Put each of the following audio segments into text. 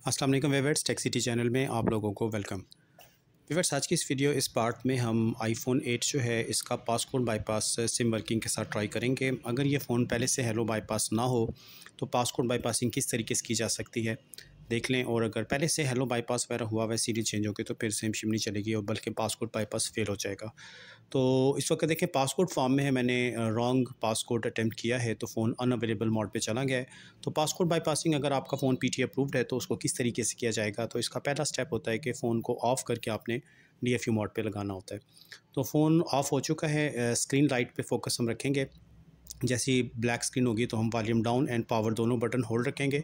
अस्सलाम वालेकुम viewers, tech city channel में आप लोगों को वेलकम। व्यूअर्स, आज की इस वीडियो इस पार्ट में हम आईफोन 8 जो है इसका पासकोड बाईपास सिम वर्किंग के साथ ट्राई करेंगे। अगर ये फ़ोन पहले से हेलो बाईपास ना हो तो पासकोड बाईपासिंग किस तरीके से की जा सकती है देख लें। और अगर पहले से हेलो बाईपास वगैरह हुआ हुआ सीरीज चेंज होगी तो फिर सिम नहीं चलेगी और बल्कि पासकोड बाईपास फेल हो जाएगा। तो इस वक्त देखें पासकोड फॉर्म में है, मैंने रॉन्ग पासकोड अटैम्प्ट किया है तो फ़ोन अनअवेलेबल मोड पे चला गया है। तो पासकोड बाईपासिंग अगर आपका फ़ोन पीटी अप्रूव्ड है तो उसको किस तरीके से किया जाएगा, तो इसका पहला स्टेप होता है कि फ़ोन को ऑफ़ करके आपने डीएफयू मोड पे लगाना होता है। तो फ़ोन ऑफ़ हो चुका है, स्क्रीन लाइट पे फोकस हम रखेंगे। जैसे ही ब्लैक स्क्रीन होगी तो हम वॉल्यूम डाउन एंड पावर दोनों बटन होल्ड रखेंगे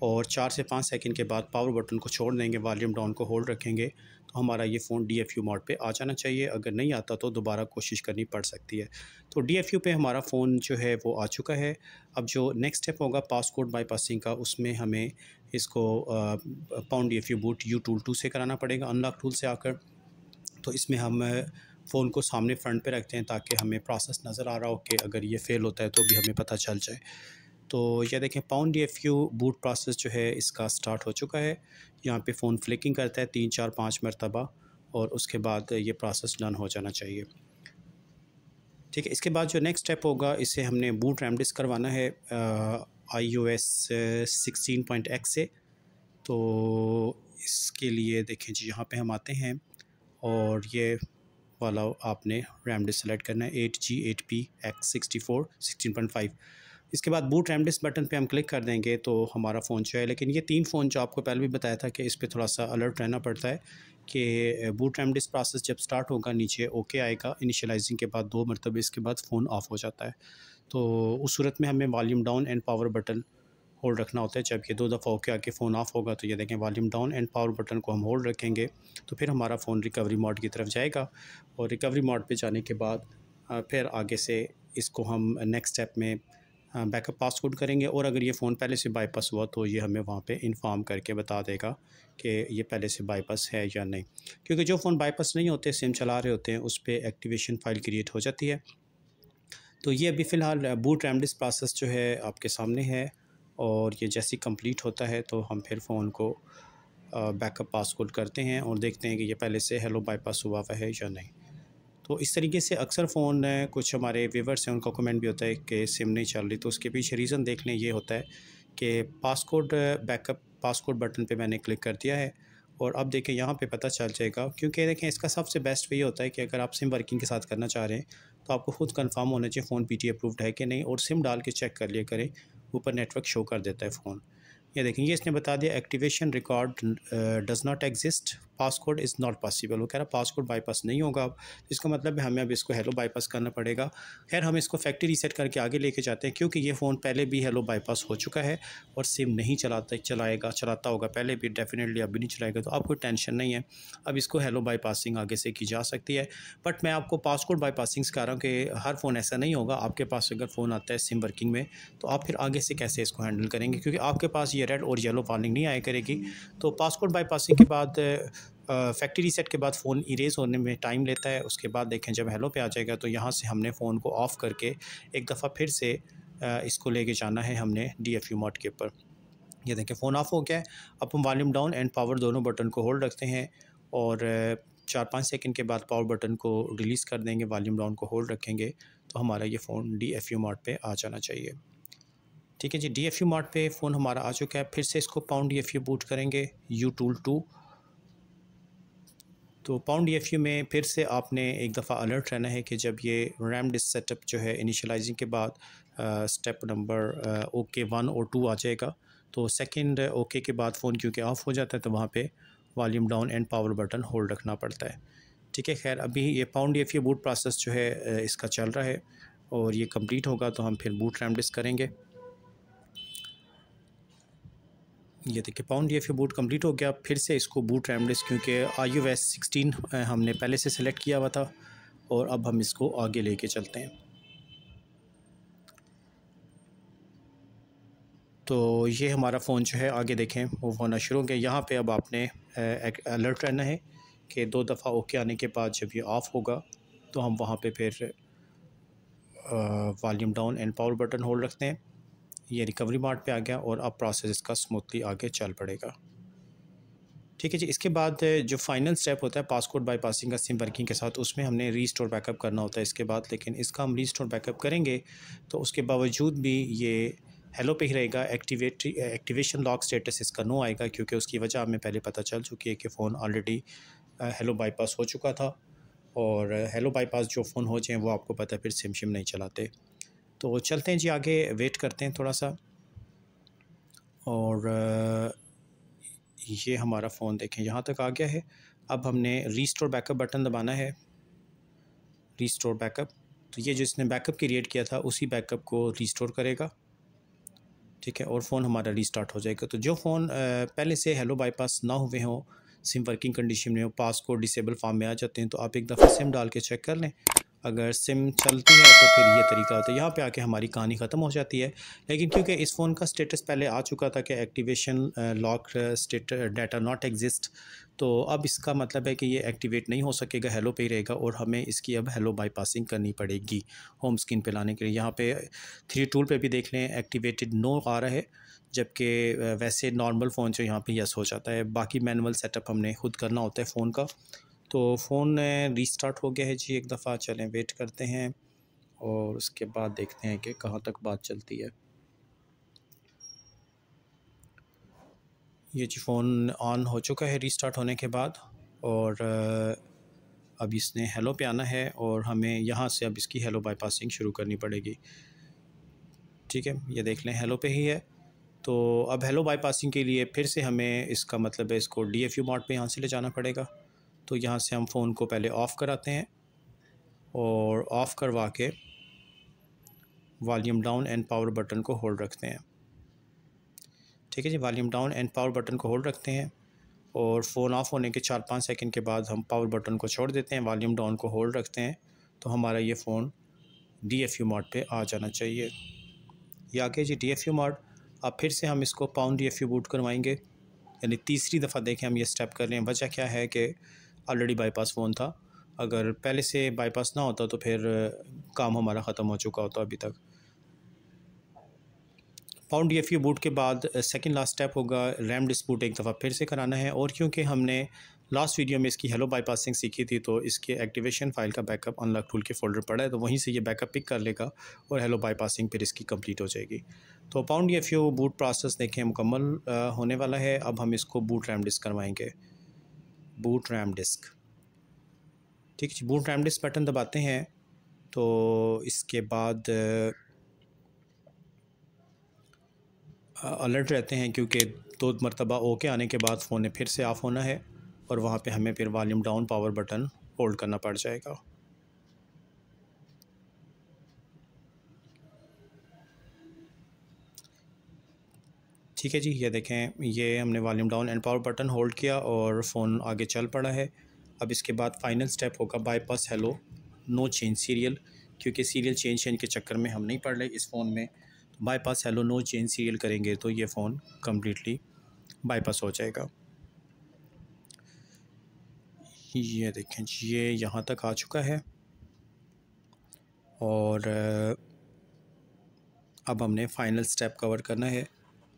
और 4 से 5 सेकंड के बाद पावर बटन को छोड़ देंगे, वॉल्यूम डाउन को होल्ड रखेंगे तो हमारा ये फ़ोन डीएफयू मोड पे आ जाना चाहिए। अगर नहीं आता तो दोबारा कोशिश करनी पड़ सकती है। तो डीएफयू पे हमारा फ़ोन जो है वो आ चुका है। अब जो नेक्स्ट स्टेप होगा पासकोड बाईपासिंग का, उसमें हमें इसको pound DFU boot you tool 2 से कराना पड़ेगा, अनलॉक टूल से आकर। तो इसमें हम फ़ोन को सामने फ्रंट पे रखते हैं ताकि हमें प्रोसेस नज़र आ रहा हो कि अगर ये फ़ेल होता है तो भी हमें पता चल जाए। तो ये देखें पाउंड डीएफयू बूट प्रोसेस जो है इसका स्टार्ट हो चुका है। यहाँ पे फ़ोन फ्लिकिंग करता है 3 4 5 मरतबा और उसके बाद ये प्रोसेस डन हो जाना चाहिए। ठीक है, इसके बाद जो नेक्स्ट स्टेप होगा इसे हमने बूट रेमडिस करवाना है iOS 16.x से। तो इसके लिए देखें जी, यहाँ पे हम आते हैं और ये वाला आपने रेमडिस सेलेक्ट करना है 8G8P X64 16.5। इसके बाद बूट रेमडिस बटन पे हम क्लिक कर देंगे तो हमारा फ़ोन जो है, लेकिन ये 3 फ़ोन जो आपको पहले भी बताया था कि इस पे थोड़ा सा अलर्ट रहना पड़ता है कि बूट रेमडिस प्रोसेस जब स्टार्ट होगा नीचे ओके आएगा इनिशियलाइजिंग के बाद 2 मरतबे, इसके बाद फ़ोन ऑफ हो जाता है। तो उस सूरत में हमें volume down and power button hold रखना होता है। जब ये 2 दफ़ा ओके आके फ़ोन ऑफ होगा तो ये देखें volume down and power button को हम होल्ड रखेंगे तो फिर हमारा फ़ोन रिकवरी मोड की तरफ जाएगा और रिकवरी मोड पे जाने के बाद फिर आगे से इसको हम नेक्स्ट स्टेप में बैकअप पासकोड करेंगे। और अगर ये फ़ोन पहले से बाईपास हुआ तो ये हमें वहाँ पे इन्फॉर्म करके बता देगा कि ये पहले से बाईपास है या नहीं, क्योंकि जो फ़ोन बाईपास नहीं होते, सिम चला रहे होते हैं, उस पर एक्टिवेशन फ़ाइल क्रिएट हो जाती है। तो ये अभी फ़िलहाल बूट रेमडिस प्रोसेस जो है आपके सामने है और ये जैसे ही कंप्लीट होता है तो हम फिर फ़ोन को बैकअप पासकोड करते हैं और देखते हैं कि ये पहले से हेलो बाईपास हुआ हुआ है या नहीं। तो इस तरीके से अक्सर फ़ोन कुछ हमारे व्यूवर्स हैं उनका कमेंट भी होता है कि सिम नहीं चल रही, तो उसके पीछे रीज़न देख लें। ये होता है कि पासकोड बैकअप पासकोड बटन पे मैंने क्लिक कर दिया है और अब देखें यहाँ पे पता चल जाएगा, क्योंकि देखें इसका सबसे बेस्ट वे होता है कि अगर आप सिम वर्किंग के साथ करना चाह रहे हैं तो आपको खुद कंफर्म होना चाहिए फ़ोन पीटी अप्रूव्ड है कि नहीं, और सिम डाल के चेक कर लिया करें, ऊपर नेटवर्क शो कर देता है फ़ोन। ये देखें, ये इसने बता दिया activation record does not exist, passcode is not possible. वो कह रहा पासकोड बाईपास नहीं होगा अब, इसका मतलब है हमें अब इसको हेलो बाईपास करना पड़ेगा। खैर हम इसको फैक्ट्री रीसेट करके आगे लेके जाते हैं, क्योंकि ये फ़ोन पहले भी हेलो बाईपास हो चुका है और सिम नहीं चलाता होगा पहले भी, डेफिनेटली अब भी नहीं चलाएगा, तो आपको टेंशन नहीं है। अब इसको हेलो बाईपासिंग आगे से की जा सकती है। बट मैं आपको पासकोड बाईपासिंग सिखा रहा हूँ कि हर फ़ोन ऐसा नहीं होगा। आपके पास अगर फ़ोन आता है सिम वर्किंग में तो आप फिर आगे से कैसे इसको हैंडल करेंगे, क्योंकि आपके पास ये रेड और येलो वार्निंग नहीं आया करेगी। तो पासकोड बाईपासिंग के बाद फैक्ट्री रीसेट के बाद फ़ोन इरेज़ होने में टाइम लेता है। उसके बाद देखें जब हेलो पे आ जाएगा तो यहाँ से हमने फ़ोन को ऑफ़ करके एक दफ़ा फिर से इसको लेके जाना है हमने डीएफयू मोड के ऊपर। ये देखें फ़ोन ऑफ़ हो गया है। अब हम वॉल्यूम डाउन एंड पावर दोनों बटन को होल्ड रखते हैं और 4-5 सेकंड के बाद पावर बटन को रिलीज़ कर देंगे, वॉल्यूम डाउन को होल्ड रखेंगे तो हमारा ये फ़ोन डीएफयू मोड पे आ जाना चाहिए। ठीक है जी, डीएफयू मोड पे फ़ोन हमारा आ चुका है। फिर से इसको पाउंड डीएफयू बूट करेंगे यू टूल 2। तो पाउंड डीएफयू में फिर से आपने एक दफ़ा अलर्ट रहना है कि जब ये रैम डिस्क सेटअप जो है इनिशियलाइजिंग के बाद स्टेप नंबर ओके 1 और 2 आ जाएगा, तो सेकंड ओके के बाद फ़ोन क्योंकि ऑफ़ हो जाता है तो वहाँ पे volume down and power button hold रखना पड़ता है। ठीक है, खैर अभी ये पाउंड डीएफयू बूट प्रोसेस जो है इसका चल रहा है और ये कंप्लीट होगा तो हम फिर बूट रैम डिस्क करेंगे। ये देखिए पाउंड डीएफयू बूट कंप्लीट हो गया। फिर से इसको बूट रैम डिस्क, क्योंकि iOS 16 हमने पहले से सिलेक्ट किया हुआ था और अब हम इसको आगे लेके चलते हैं। तो ये हमारा फ़ोन जो है आगे देखें मूव होना शुरू हो गया। यहाँ पे अब आपने एक अलर्ट रहना है कि 2 दफ़ा ओके आने के बाद जब ये ऑफ़ होगा तो हम वहाँ पे फिर volume down and power button hold रखते हैं। ये रिकवरी मोड पे आ गया और अब प्रोसेस इसका स्मूथली आगे चल पड़ेगा। ठीक है जी। इसके बाद जो फाइनल स्टेप होता है पासकोड बाईपासिंग का सिम वर्किंग के साथ, उसमें हमने रीस्टोर बैकअप करना होता है इसके बाद। लेकिन इसका हम रीस्टोर बैकअप करेंगे तो उसके बावजूद भी ये हेलो पे ही रहेगा। एक्टिवेशन लॉक स्टेटस इसका नो आएगा, क्योंकि उसकी वजह हमें पहले पता चल चुकी है कि फ़ोन ऑलरेडी हेलो बाईपास हो चुका था। और हेलो बाईपास जो फ़ोन हो जाए वो आपको पता है फिर सिम शिम नहीं चलाते। तो चलते हैं जी आगे, वेट करते हैं थोड़ा सा। और ये हमारा फ़ोन देखें यहाँ तक आ गया है। अब हमने रीस्टोर बैकअप बटन दबाना है, रीस्टोर बैकअप। तो ये जिसने बैकअप क्रिएट किया था उसी बैकअप को रीस्टोर करेगा, ठीक है, और फ़ोन हमारा रीस्टार्ट हो जाएगा। तो जो फ़ोन पहले से हेलो बाईपास ना हुए हों, सिम वर्किंग कंडीशन में हो, पासकोड डिसेबल फॉर्म में आ जाते हैं, तो आप एक दफ़ा सिम डाल के चेक कर लें। अगर सिम चलती है तो फिर ये तरीका होता है, यहाँ पे आके हमारी कहानी ख़त्म हो जाती है। लेकिन क्योंकि इस फ़ोन का स्टेटस पहले आ चुका था कि activation lock state data not exist, तो अब इसका मतलब है कि ये एक्टिवेट नहीं हो सकेगा, हेलो पे ही रहेगा और हमें इसकी अब हेलो बाईपासिंग करनी पड़ेगी होम स्क्रीन पे लाने के लिए। यहाँ पे 3 टूल पे भी देख लें एक्टिवेटेड नो आ रहा है, जबकि वैसे नॉर्मल फ़ोन जो यहाँ पे यस हो जाता है। बाकी मैनुअल सेटअप हमने खुद करना होता है फ़ोन का। तो फ़ोन रीस्टार्ट हो गया है जी एक दफ़ा। चलें वेट करते हैं और उसके बाद देखते हैं कि कहाँ तक बात चलती है। ये जी फ़ोन ऑन हो चुका है रीस्टार्ट होने के बाद, और अब इसने हेलो पे आना है और हमें यहाँ से अब इसकी हेलो बाईपासिंग शुरू करनी पड़ेगी। ठीक है, ये देख लें हेलो पे ही है। तो अब हेलो बाईपासिंग के लिए फिर से हमें इसका मतलब है इसको DFU मोड पे यहाँ से ले जाना पड़ेगा। तो यहाँ से हम फ़ोन को पहले ऑफ़ कराते हैं और ऑफ़ करवा के volume down and power button को होल्ड रखते हैं। ठीक है जी, volume down and power button को होल्ड रखते हैं और फ़ोन ऑफ़ होने के 4-5 सेकंड के बाद हम पावर बटन को छोड़ देते हैं, वॉल्यूम डाउन को होल्ड रखते हैं। तो हमारा ये फ़ोन DFU मोड पे आ जाना चाहिए। ये आ गया जी DFU मोड। अब फिर से हम इसको पाउंड DFU बूट करवाएंगे, यानी तीसरी दफ़ा देखें हम ये स्टेप कर रहे हैं। वजह क्या है कि ऑलरेडी बाईपास फ़ोन था, अगर पहले से बाईपास ना होता तो फिर काम हमारा ख़त्म हो चुका होता अभी तक। पाउंड DFU बूट के बाद सेकंड लास्ट स्टेप होगा रैम डिस्क बूट, एक दफ़ा फिर से कराना है। और क्योंकि हमने लास्ट वीडियो में इसकी हेलो बाईपासिंग सीखी थी, तो इसके एक्टिवेशन फ़ाइल का बैकअप अनलॉक टूल के फ़ोल्डर पड़ा है, तो वहीं से ये बैकअप पिक कर लेगा और हेलो बाईपासिंग फिर इसकी कंप्लीट हो जाएगी। तो पाउंड DFU बूट प्रोसेस देखें मुकम्मल होने वाला है। अब हम इसको बूट रैम डिस्क करवाएँगे, बूट रैम डिस्क। ठीक है जी, बूट रैम डिस्क बटन दबाते हैं तो इसके बाद अलर्ट रहते हैं, क्योंकि 2 मरतबा ओके आने के बाद फ़ोन ने फिर से ऑफ़ होना है और वहाँ पे हमें फिर volume down power button hold करना पड़ जाएगा। ठीक है जी, ये देखें ये हमने volume down and power button hold किया और फ़ोन आगे चल पड़ा है। अब इसके बाद फ़ाइनल स्टेप होगा bypass hello no change serial, क्योंकि सीरियल चेंज के चक्कर में हम नहीं पड़ रहे इस फ़ोन में। तो bypass hello no change serial करेंगे तो ये फ़ोन कम्प्लीटली बाईपास हो जाएगा। ये देखें जी, ये यहाँ तक आ चुका है और अब हमने फ़ाइनल स्टेप कवर करना है,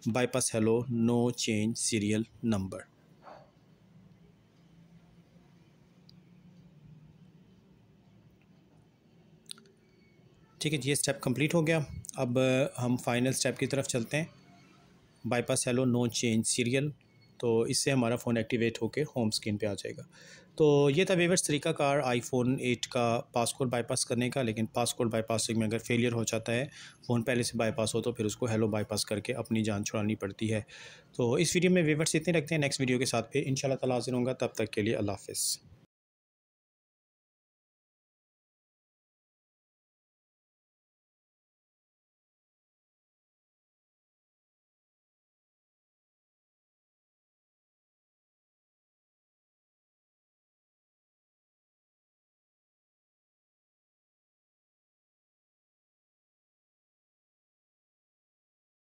bypass hello no change serial number. ठीक है जी, ये स्टेप कंप्लीट हो गया। अब हम फाइनल स्टेप की तरफ चलते हैं, bypass hello no change serial. तो इससे हमारा फ़ोन एक्टिवेट होकर होम स्क्रीन पे आ जाएगा। तो ये था व्यूअर्स तरीकाकार iPhone 8 का पासकोड बाईपास करने का। लेकिन पासकोड बाईपासिंग में अगर फेलियर हो जाता है, फ़ोन पहले से बाईपास हो, तो फिर उसको हेलो बाईपास करके अपनी जान छुड़ानी पड़ती है। तो इस वीडियो में व्यूअर्स इतने रखते हैं, नेक्स्ट वीडियो के साथ फिर इंशाल्लाह ताला हाज़िर होऊंगा। तब तक के लिए अल्लाह हाफ़िज़।